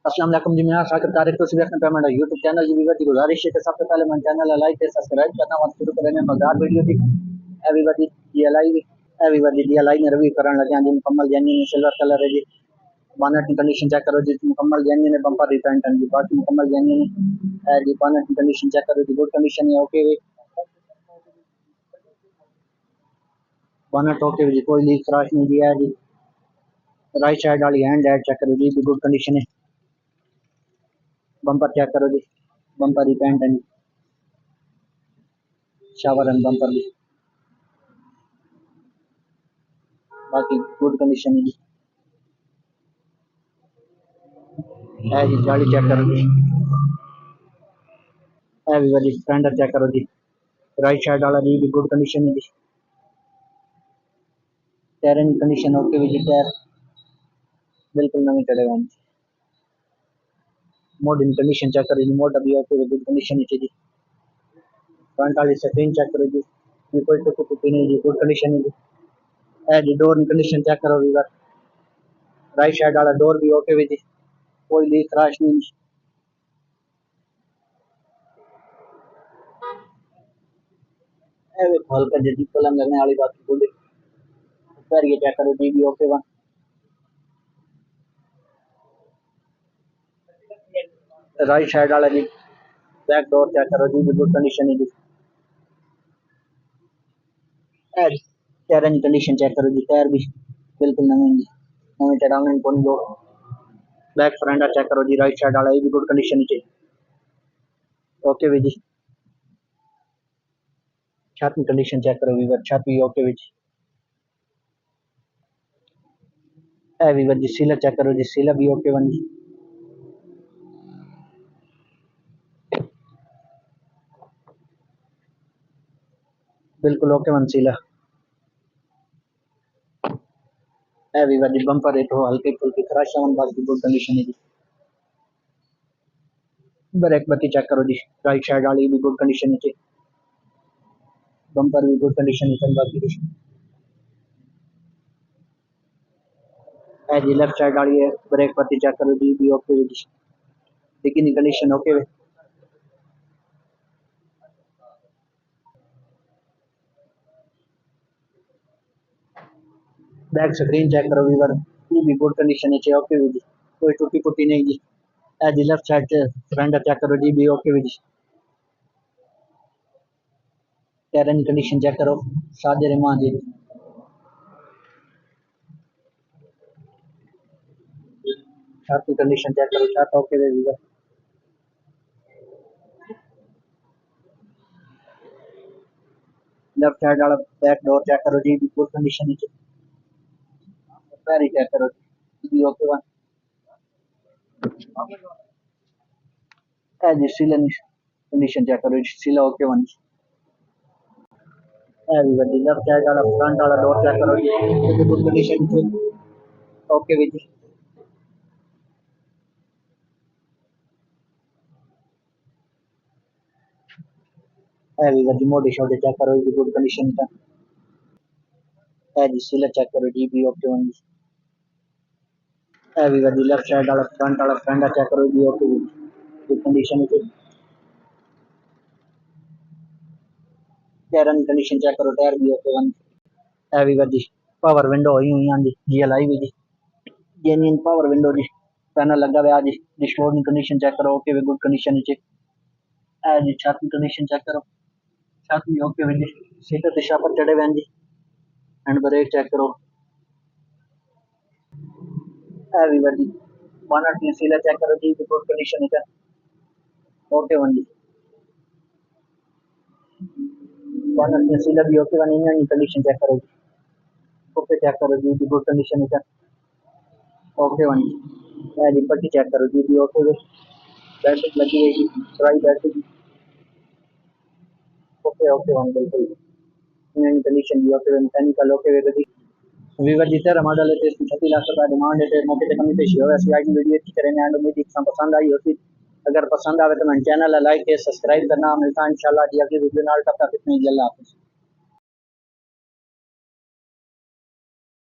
अस्सलाम वालेकुम जी, मैं साकिब तारिक तो सिर्फ पेमेंट है यूट्यूब चैनल की वीवर की गुजारिश है कि सबसे पहले मैं चैनल लाइक और सब्सक्राइब करना और शुरू करेंगे मजेदार वीडियो थी एवरीबॉडी डीएलआई में रिव्यू करने लगे हैं जी। मुकम्मल जेन्युइन सिल्वर कलर है जी। बोनट की कंडीशन चेक करो जी, मुकम्मल जेन्युइन है। बम्पर रिपेंट है जी, बाकी मुकम्मल जेन्युइन है जी। बोनट की कंडीशन चेक करो जी, गुड कंडीशन है, ओके जी। बोनट ओके जी, कोई लीक क्रैश नहीं दिया है जी। राइट साइड वाली हैंड लाइट चेक करो जी, गुड कंडीशन है। बम्पर चेक करो जी, बम्पर रिपेंट है जी। शावर एंड बम्पर भी बाकी गुड कंडीशन है जी। गाड़ी चेक करो जी, एवरीबॉडी स्टैंडर्ड चेक करो जी। राइट साइड वाला जी भी गुड कंडीशन है जी। टायर की कंडीशन ओके भी जी, टायर बिल्कुल नवी चलेगा जी। मोड इन कंडीशन चेक करो जी, मोड अभी ओके गुड कंडीशन है जी। फ्रंट वाली स्क्रीन चेक करो जी, ये कोई तो कुछ नहीं जी, गुड कंडीशन है जी। डोर कंडीशन चेक करो वीवर, राइट साइड वाला डोर भी ओके भी जी, कोई लीक क्रैश नहीं जी। हल्का जी कलम लगने वाली बात बोली सर, ये चेक करो जी भी ओके वन। राइट साइड वाला जी बैक डोर चेक करो जी, गुड कंडीशन है जी। टायर की कंडीशन चेक करो जी, टायर भी बिल्कुल नवे जी, नवे टायर कौन दो। बैक फ्रंट चेक करो जी, राइट साइड वाला ये भी गुड कंडीशन है ओके भी जी। छत की कंडीशन चेक करो वीवर, छत भी ओके भी जी। वीवर जी सीला चेक करो जी, सीला भी ओके वन जी। बिल्कुल ओके वन सीला। वीवर जी बम्पर है तो हल्की फुल्की क्रैश वन, बाकी गुड कंडीशन है जी। ब्रेक बत्ती चेक करो जी, राइट साइड वाली भी गुड कंडीशन है जी। बम्पर भी गुड कंडीशन है बाकी जी। लेफ्ट साइड वाली है ब्रेक बत्ती चेक करो जी, भी ओके जी। डिक्की की कंडीशन ओके है। बैक स्क्रीन चेक करो वीवर, ये भी गुड कंडीशन है ओके जी, कोई टूटी फूटी नहीं जी। जी लेफ्ट साइड से फ्रंट चेक करो जी, भी ओके जी। टायर की कंडीशन चेक करो, सादे रहमान जी। छत की कंडीशन चेक करो, छत ओके वीवर। लेफ्ट साइड वाला बैक डोर चेक करो जी, भी गुड कंडीशन है। पैरी चेक करो जी, भी ओके वन। जी सीला कंडीशन चेक करो जी, सीला ओके वन। वीवर जी लेफ्ट साइड वाला फ्रंट वाला डोर चेक करो जी, गुड कंडीशन ओके भी जी। वीवर जी मोटे छोटे चेक करो जी, गुड कंडीशन का। जी सीला चेक करो जी, भी ओके वन जी। वीवर जी लेफ्ट साइड वाला फ्रंट चेक करो जी, ओके जी, गुड कंडीशन है। टायर की कंडीशन चेक करो, टायर भी ओके वन। वीवर जी पावर विंडो हुई हुई आंदी जीएलआई भी जी, जेन्युइन पावर विंडो जी। पैनल लगा हुआ जी। डैशबोर्ड की कंडीशन चेक करो, ओके गुड कंडीशन है जी। छत की कंडीशन चेक करो, छत भी ओके जी। सीटर दिशा पर चढ़े हुए जी। हैंड ब्रेक चेक करो। वीवर जी बोनट की सीला चेक करो जी, गुड कंडीशन है ओके वन जी। बोनट की सीला भी ओके वन, इंजन की कंडीशन चेक करो जी, ओके चेक करो जी, गुड कंडीशन है ओके वन जी। जी पट्टी चेक करो जी, भी ओके बैटरी लगी हुई जी, dry battery okay okay one बिल्कुल। इंजन कंडीशन भी ओके, मैकेनिकल ओके वे। वीवर जी तेरा मॉडल है, 36 लाख रुपया डिमांड है, मौके पे कमी पेशी हो। ऐसी आज वीडियो अच्छी करेंगे एंड उम्मीद पसंद आई होती। अगर पसंद आवे तो मैं चैनल लाइक सब्सक्राइब करना। मिलता है इंशाल्लाह जी अगली वीडियो नाल, तब तक इतनी अल्लाह हाफिज़।